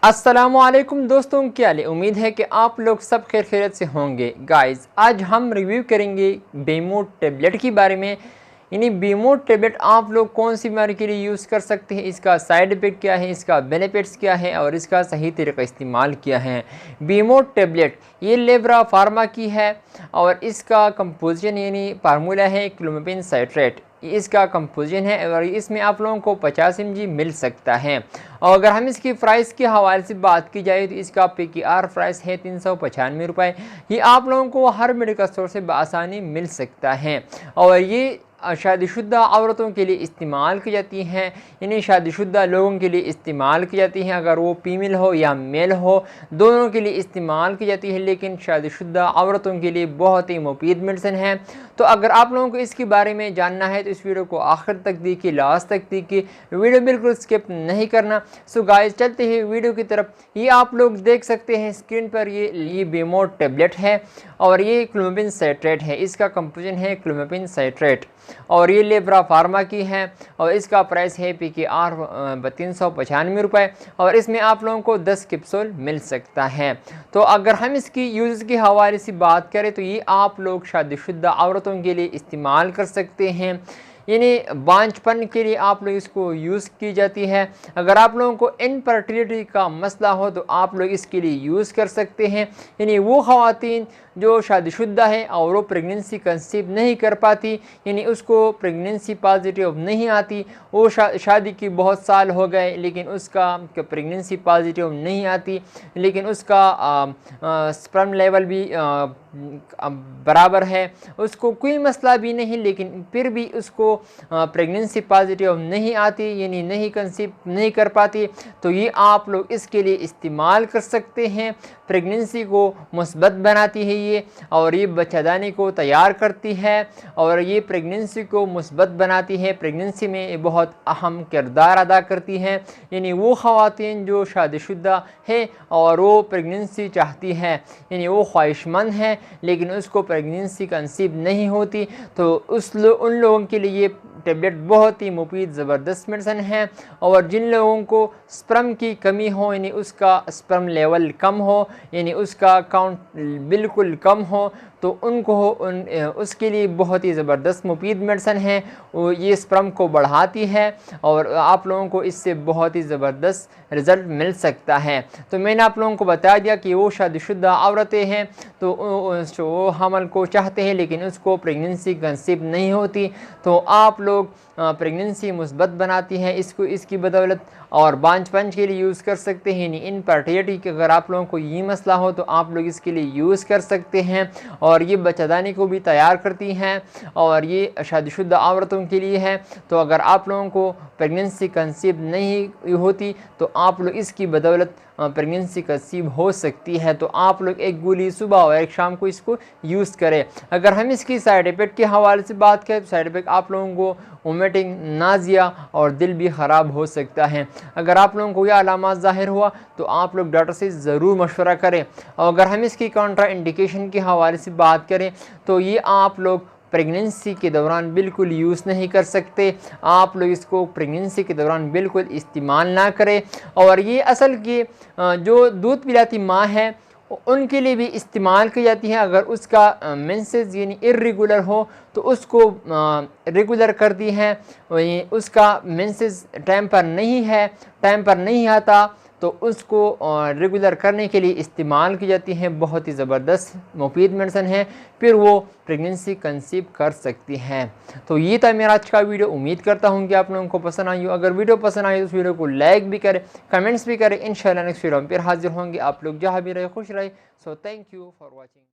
अस्सलामुअलैकुम दोस्तों, क्या हाल है। उम्मीद है कि आप लोग सब खैरियत से होंगे। गाइस, आज हम रिव्यू करेंगे बेमो टेबलेट के बारे में। यानी बेमो टेबलेट आप लोग कौन सी बीमारी के लिए यूज़ कर सकते हैं, इसका साइड इफ़ेक्ट क्या है, इसका बेनिफिट्स क्या है और इसका सही तरीका इस्तेमाल क्या है। बेमो टेबलेट ये लेब्रा फार्मा की है और इसका कंपोजिशन यानी फार्मूला है क्लोमिफेन साइट्रेट। इसका कंपोजिशन है और इसमें आप लोगों को 50 mg मिल सकता है। और अगर हम इसकी प्राइस के हवाले से बात की जाए तो इसका PKR प्राइस है 395 रुपये। ये आप लोगों को हर मेडिकल स्टोर से बआसानी मिल सकता है और ये शादीशुदा औरतों के लिए इस्तेमाल की जाती हैं, यानी शादीशुदा लोगों के लिए इस्तेमाल की जाती हैं। अगर वो फीमेल हो या मेल हो, दोनों के लिए इस्तेमाल की जाती है, लेकिन शादीशुदा औरतों के लिए बहुत ही मुफीद मेडिसिन है। तो अगर आप लोगों को इसके बारे में जानना है तो इस वीडियो को आखिर तक देखिए, लास्ट तक देखिए, वीडियो बिल्कुल स्किप नहीं करना। सो गाइस, चलते हैं वीडियो की तरफ। ये आप लोग देख सकते हैं स्क्रीन पर, ये बेमो टेबलेट है और ये क्लोमिफेन साइट्रेट है। इसका कंपोजिशन है क्लोमिफेन साइट्रेट और ये लेब्रा फार्मा की है और इसका प्राइस है PKR 395 रुपये और इसमें आप लोगों को 10 कैप्सूल मिल सकता है। तो अगर हम इसकी यूज़ के हवाले से बात करें तो ये आप लोग शादीशुदा औरतों के लिए इस्तेमाल कर सकते हैं, यानी बांझपन के लिए आप लोग इसको यूज़ की जाती है। अगर आप लोगों को इनफर्टिलिटी का मसला हो तो आप लोग इसके लिए यूज़ कर सकते हैं, यानी वो ख़वातीन जो शादीशुदा है और वो प्रेगनेंसी कंसीव नहीं कर पाती, यानी उसको प्रेगनेंसी पॉजिटिव नहीं आती, वो शादी की बहुत साल हो गए लेकिन उसका प्रेगनेंसी पॉजिटिव नहीं आती, लेकिन उसका स्पर्म लेवल भी बराबर है, उसको कोई मसला भी नहीं, लेकिन फिर भी उसको प्रेगनेंसी पॉजिटिव नहीं आती, यानी नहीं कंसीव नहीं कर पाती, तो ये आप लोग इसके लिए इस्तेमाल कर सकते हैं। प्रेगनेंसी को मुस्बत बनाती है ये और ये बच्चादानी को तैयार करती है और ये प्रेगनेंसी को मुस्बत बनाती है। प्रेगनेंसी में ये बहुत अहम किरदार अदा करती हैं, यानी वो ख़वातीन जो शादीशुदा है और वो प्रेगनेंसी चाहती हैं, यानी वो ख्वाहिशमंद हैं लेकिन उसको प्रेगनेंसी कंसीव नहीं होती, तो उन लोगों के लिए ये टेबलेट बहुत ही मुफीद ज़बरदस्त मेडिसिन है। और जिन लोगों को स्पर्म की कमी हो, यानी उसका स्पर्म लेवल कम हो, यानी उसका काउंट बिल्कुल कम हो, तो उनको उसके लिए बहुत ही ज़बरदस्त मुफीद मेडिसिन है। ये स्पर्म को बढ़ाती है और आप लोगों को इससे बहुत ही ज़बरदस्त रिज़ल्ट मिल सकता है। तो मैंने आप लोगों को बता दिया कि वो शादीशुदा औरतें हैं तो वो हमल को चाहते हैं लेकिन उसको प्रेगनेंसी कंसीव नहीं होती, तो आप लोग प्रेगनेंसी मुस्बत बनाती हैं इसकी बदौलत और बांझपन के लिए यूज़ कर सकते हैं। यानी इनफर्टिलिटी के अगर आप लोगों को ये मसला हो तो आप लोग इसके लिए यूज़ कर सकते हैं और ये बच्चादानी को भी तैयार करती हैं और ये शादीशुदा औरतों के लिए है। तो अगर आप लोगों को प्रेगनेंसी कंसीव नहीं होती तो आप लोग इसकी बदौलत प्रेगनेंसी कंसीव हो सकती है। तो आप लोग एक गोली सुबह और एक शाम को इसको यूज़ करें। अगर हम इसकी साइड इफ़ेक्ट के हवाले से बात करें तो साइड इफ़ेक्ट आप लोगों को वोमिटिंग, नाजिया और दिल भी ख़राब हो सकता है। अगर आप लोगों को यह अलामात ज़ाहिर हुआ तो आप लोग डॉक्टर से ज़रूर मशवरा करें। और अगर हम इसकी काउंटर इंडिकेशन के हवाले से बात करें तो ये आप लोग प्रेगनेंसी के दौरान बिल्कुल यूज़ नहीं कर सकते, आप लोग इसको प्रेगनेंसी के दौरान बिल्कुल इस्तेमाल ना करें। और ये असल की जो दूध पिलाती माँ है उनके लिए भी इस्तेमाल की जाती है। अगर उसका मेंसेस यानी इर्रेगुलर हो तो उसको रेगुलर कर दी है, उसका मेंसेस टाइम पर नहीं आता तो उसको रेगुलर करने के लिए इस्तेमाल की जाती है। बहुत ही ज़बरदस्त मुफीद मेडिसिन है, फिर वो प्रेगनेंसी कंसीव कर सकती हैं। तो ये था मेरा आज का वीडियो। उम्मीद करता हूँ कि आप लोगों को पसंद आई हो। अगर वीडियो पसंद आई तो उस वीडियो को लाइक भी करें, कमेंट्स भी करें। इंशाल्लाह नेक्स्ट वीडियो में फिर हाजिर होंगे। आप लोग जहाँ भी रहे खुश रहे। So thank you for watching.